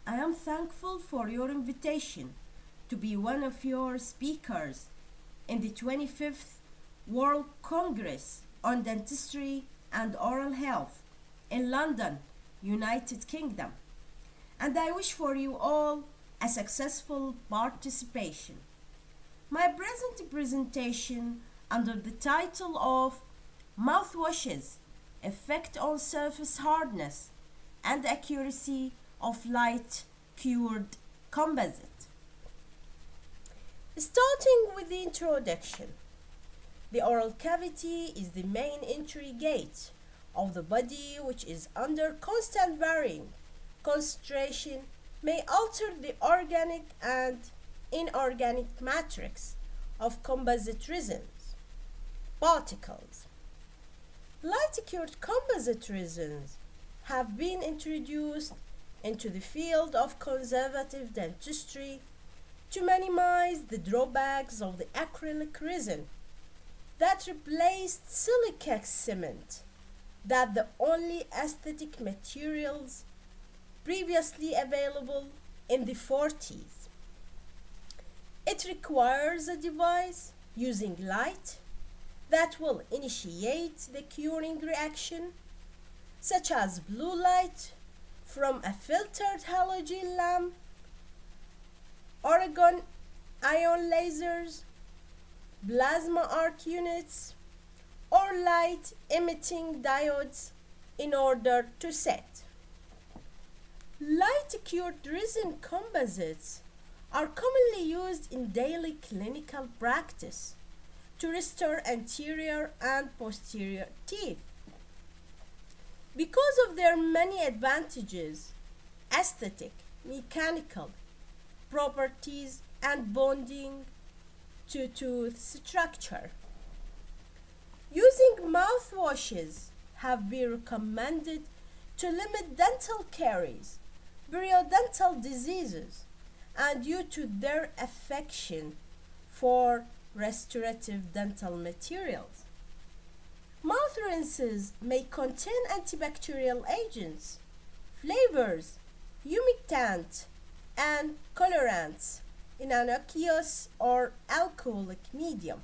I am thankful for your invitation to be one of your speakers in the 25th World Congress on Dentistry and Oral Health in London, United Kingdom. And I wish for you all a successful participation. My present presentation under the title of Mouthwashes, Effect on Surface Hardness and Accuracy of Light Cured Composite. Starting with the introduction. The oral cavity is the main entry gate of the body, which is under constant varying concentration, may alter the organic and inorganic matrix of composite resins, particles. Light-cured composite resins have been introduced into the field of conservative dentistry to minimize the drawbacks of the acrylic resin that replaced silica cement, that the only aesthetic materials previously available in the 40s. It requires a device using light that will initiate the curing reaction, such as blue light from a filtered halogen lamp, argon ion lasers, plasma arc units, or light emitting diodes in order to set. Light cured resin composites are commonly used in daily clinical practice to restore anterior and posterior teeth. Because of their many advantages, aesthetic, mechanical properties, and bonding to tooth structure, using mouthwashes have been recommended to limit dental caries, periodontal diseases, and due to their affection for restorative dental materials. Mouth rinses may contain antibacterial agents, flavors, humectant, and colorants in an aqueous or alcoholic medium.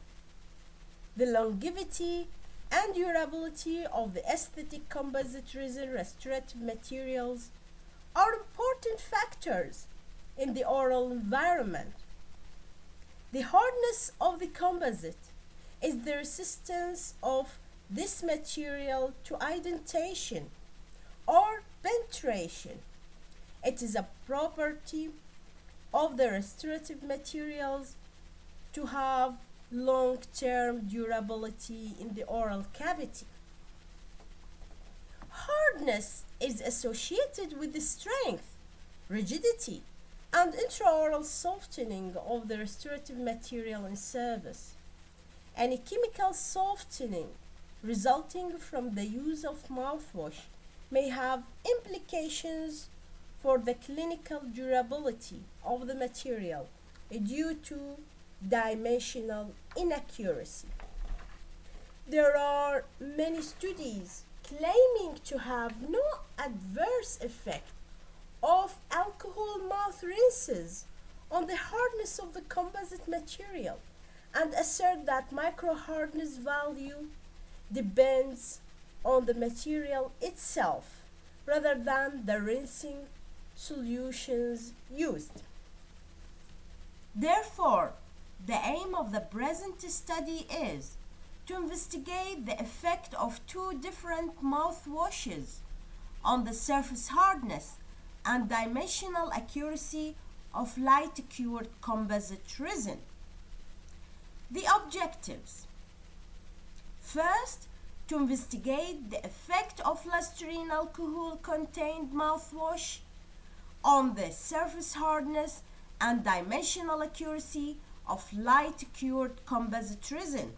The longevity and durability of the aesthetic composite resin restorative materials are important factors in the oral environment. The hardness of the composite is the resistance of this material to indentation or penetration. It is a property of the restorative materials to have long-term durability in the oral cavity. Hardness is associated with the strength, rigidity, and intraoral softening of the restorative material in service. Any chemical softening resulting from the use of mouthwash may have implications for the clinical durability of the material due to dimensional inaccuracy. There are many studies claiming to have no adverse effect of alcohol mouth rinses on the hardness of the composite material and assert that micro-hardness value depends on the material itself rather than the rinsing solutions used. Therefore, the aim of the present study is to investigate the effect of two different mouthwashes on the surface hardness and dimensional accuracy of light-cured composite resin. The objectives. First, to investigate the effect of Listerine alcohol-contained mouthwash on the surface hardness and dimensional accuracy of light-cured composite resin.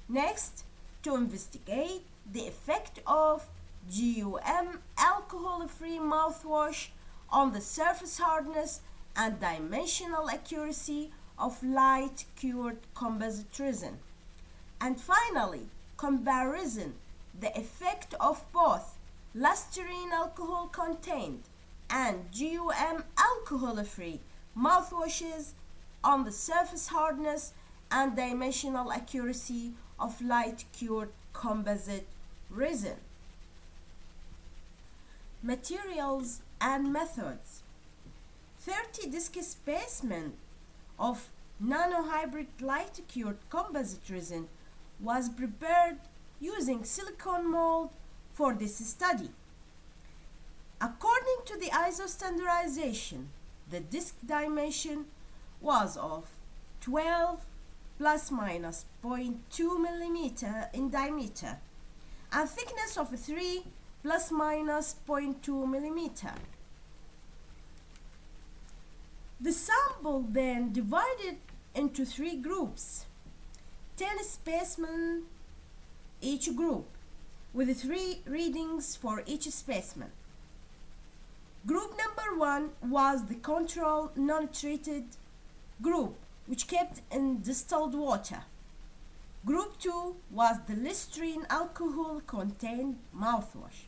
Next, to investigate the effect of GUM alcohol-free mouthwash on the surface hardness and dimensional accuracy of light-cured composite resin. And finally, comparison the effect of both Listerine alcohol-contained and GUM alcohol-free mouthwashes on the surface hardness and dimensional accuracy of light-cured composite resin. Materials and methods. 30 disc specimen of nanohybrid light-cured composite resin was prepared using silicone mold for this study. According to the ISO standardization, the disc dimension was of 12 plus minus 0.2 millimeter in diameter and thickness of 3 plus minus 0.2 millimeter. The sample then divided into 3 groups, 10 specimens each group, with 3 readings for each specimen. Group number 1 was the control non-treated group, which kept in distilled water. Group 2 was the Listerine alcohol contained mouthwash.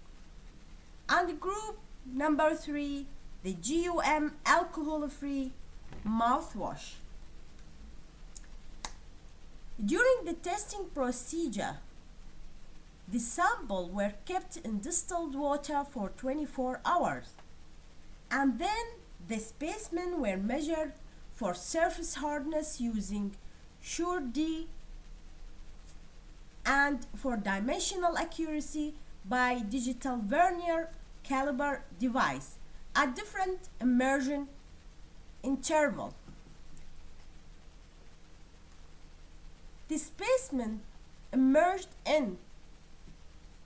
And group number 3, the GUM alcohol-free mouthwash. During the testing procedure, the sample were kept in distilled water for 24 hours, and then the specimen were measured for surface hardness using SureD and for dimensional accuracy by digital vernier caliper device at different immersion interval. The specimen immersed in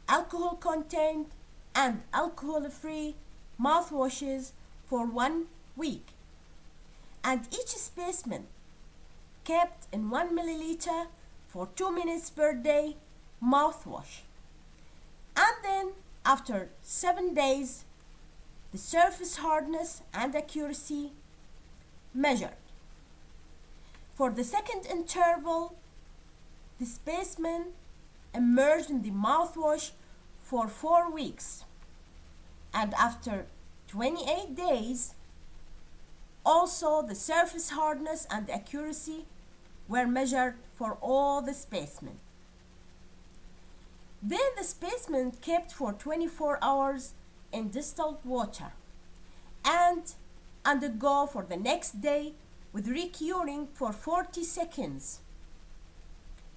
alcohol contained and alcohol-free mouthwashes for 1 week, and each specimen kept in 1 milliliter for 2 minutes per day mouthwash. And then after 7 days, the surface hardness and accuracy measured. For the second interval, the specimen immersed in the mouthwash for 4 weeks, and after 28 days, also the surface hardness and accuracy were measured for all the specimen. Then the specimen kept for 24 hours in distilled water and undergo for the next day with recuring for 40 seconds,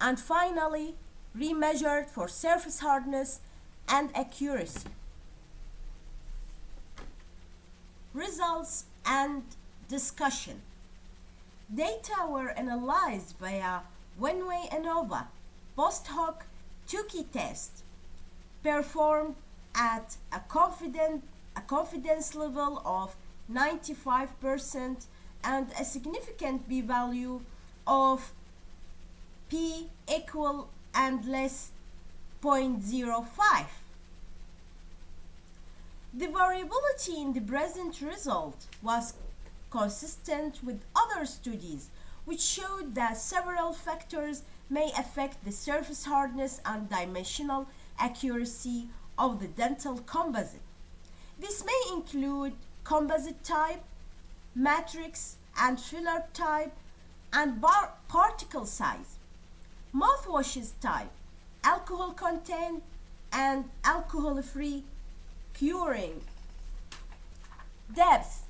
and finally remeasured for surface hardness and accuracy. Results and discussion. Data were analyzed via one-way ANOVA post-hoc Tukey test performed at a confidence level of 95% and a significant p-value of p equal and less 0.05. The variability in the present result was consistent with other studies which showed that several factors may affect the surface hardness and dimensional accuracy of the dental composite. This may include composite type, matrix and filler type, and particle size, mouthwashes type, alcohol content, and alcohol-free curing, depth,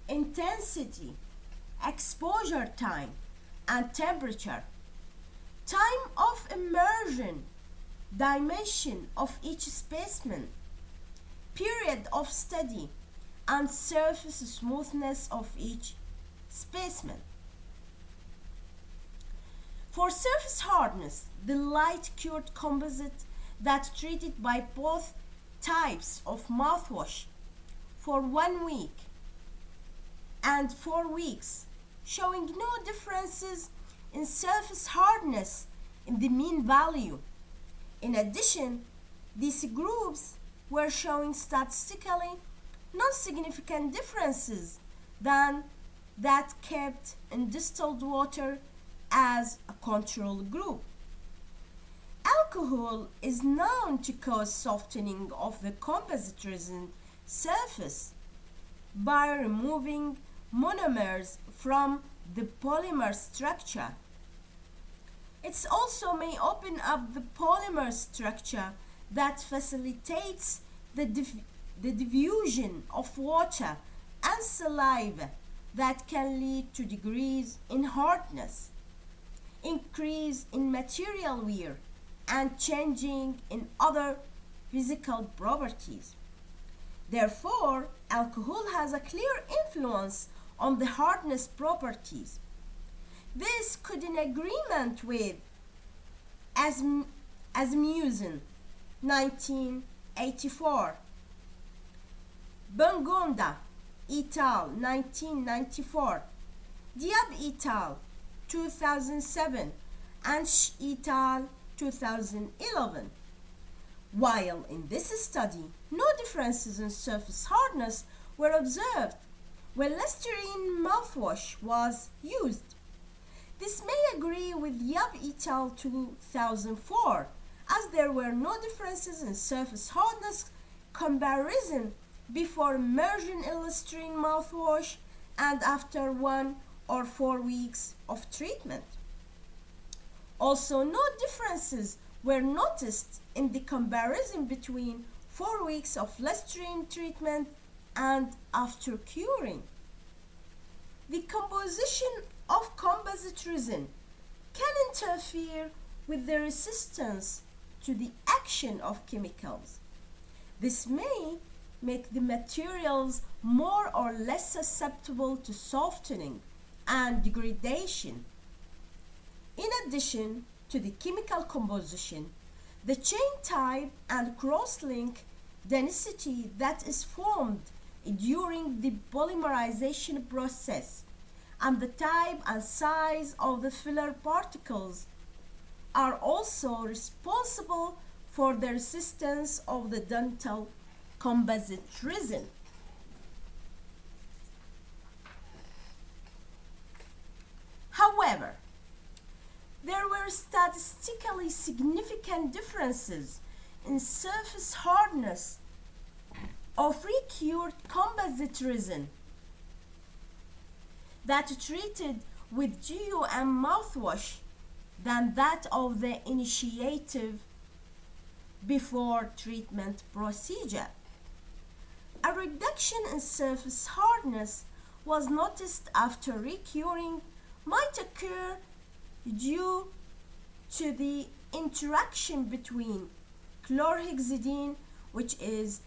intensity, exposure time, and temperature, time of immersion, dimension of each specimen, period of study, and surface smoothness of each specimen. For surface hardness, the light cured composite that treated by both types of mouthwash for 1 week and 4 weeks, showing no differences in surface hardness in the mean value. In addition, these groups were showing statistically non-significant differences than that kept in distilled water as a control group. Alcohol is known to cause softening of the composite resin surface by removing monomers from the polymer structure. It also may open up the polymer structure that facilitates the diffusion of water and saliva that can lead to decrease in hardness, increase in material wear, and changing in other physical properties. Therefore, alcohol has a clear influence on the hardness properties. This could in agreement with Muhsin, 1984, Bongonda et al. 1994, Diab et al. 2007, and Sh et al. 2011. While in this study, no differences in surface hardness were observed when Listerine mouthwash was used. This may agree with Yab et al. 2004, as there were no differences in surface hardness comparison before immersion in Listerine mouthwash and after 1 or 4 weeks of treatment. Also, no differences were noticed in the comparison between 4 weeks of Listerine treatment and after curing. The composition of composite resin can interfere with the resistance to the action of chemicals. This may make the materials more or less susceptible to softening and degradation. In addition to the chemical composition, the chain type and cross-link density that is formed during the polymerization process and the type and size of the filler particles are also responsible for the resistance of the dental composite resin. However, there were statistically significant differences in surface hardness of recured composite resin that treated with GUM mouthwash than that of the initiative before treatment procedure. A reduction in surface hardness was noticed after recuring might occur due to the interaction between chlorhexidine, which is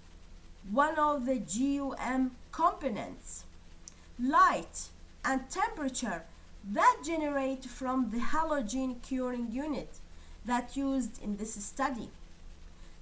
one of the GUM components, light, and temperature that generate from the halogen curing unit that used in this study.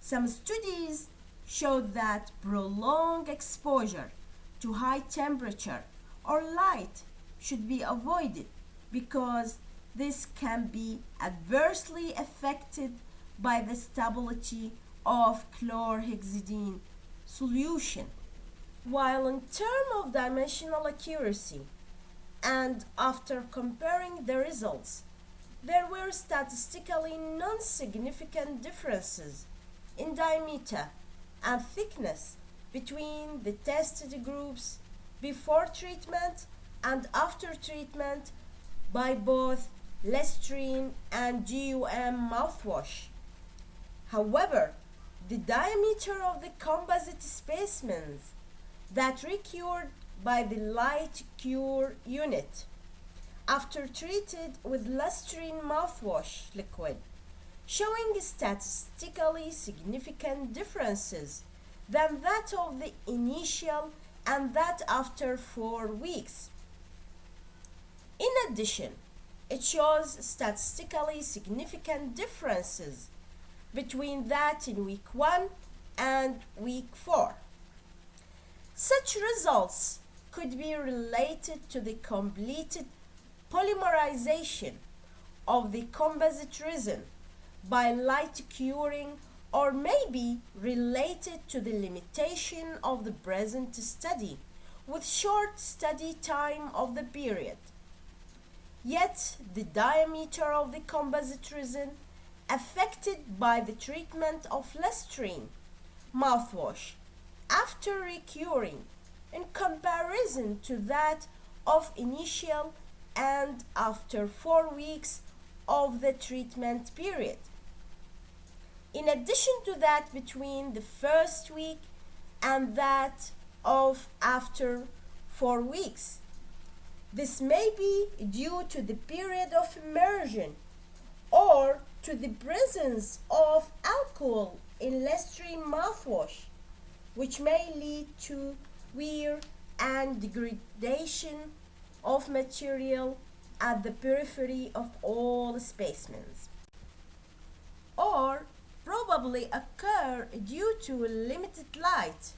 Some studies showed that prolonged exposure to high temperature or light should be avoided because this can be adversely affected by the stability of chlorhexidine solution. While in terms of dimensional accuracy and after comparing the results, there were statistically non-significant differences in diameter and thickness between the tested groups before treatment and after treatment by both Listerine and GUM mouthwash. However, the diameter of the composite specimens that recured by the light cure unit after treated with Listerine mouthwash liquid, showing statistically significant differences than that of the initial and that after 4 weeks. In addition, it shows statistically significant differences between that in week 1 and week 4. Such results could be related to the completed polymerization of the composite resin by light curing or may be related to the limitation of the present study with short study time of the period. Yet the diameter of the composite resin affected by the treatment of Listerine mouthwash after recuring in comparison to that of initial and after 4 weeks of the treatment period. In addition to that between the first week and that of after 4 weeks. This may be due to the period of immersion or to the presence of alcohol in Listerine mouthwash, which may lead to wear and degradation of material at the periphery of all specimens, or probably occur due to limited light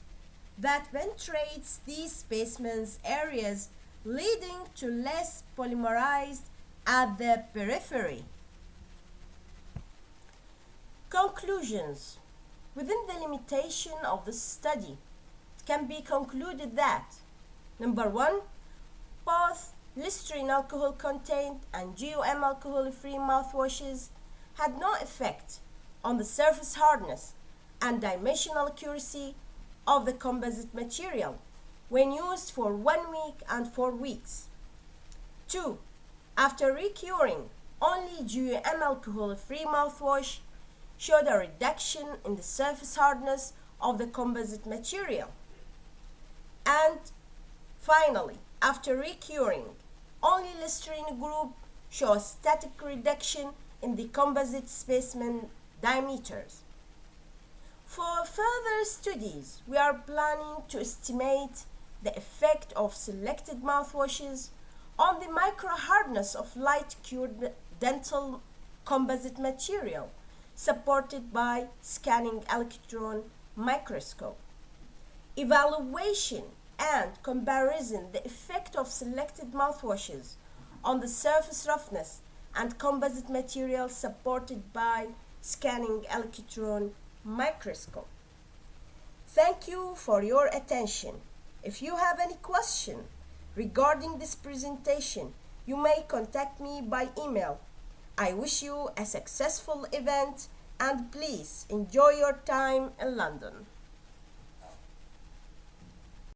that penetrates these specimens areas, leading to less polymerized at the periphery. Conclusions. Within the limitation of the study, it can be concluded that number 1, both Listerine alcohol contained and GOM alcohol-free mouthwashes had no effect on the surface hardness and dimensional accuracy of the composite material when used for 1 week and 4 weeks. 2. After recuring, only GOM alcohol-free mouthwash showed a reduction in the surface hardness of the composite material. And finally, after recuring, only Listerine group show a static reduction in the composite specimen diameters. For further studies, we are planning to estimate the effect of selected mouthwashes on the micro-hardness of light-cured dental composite material supported by scanning electron microscope. Evaluation and comparison the effect of selected mouthwashes on the surface roughness and composite material supported by scanning electron microscope. Thank you for your attention. If you have any question regarding this presentation, you may contact me by email. I wish you a successful event and please enjoy your time in London.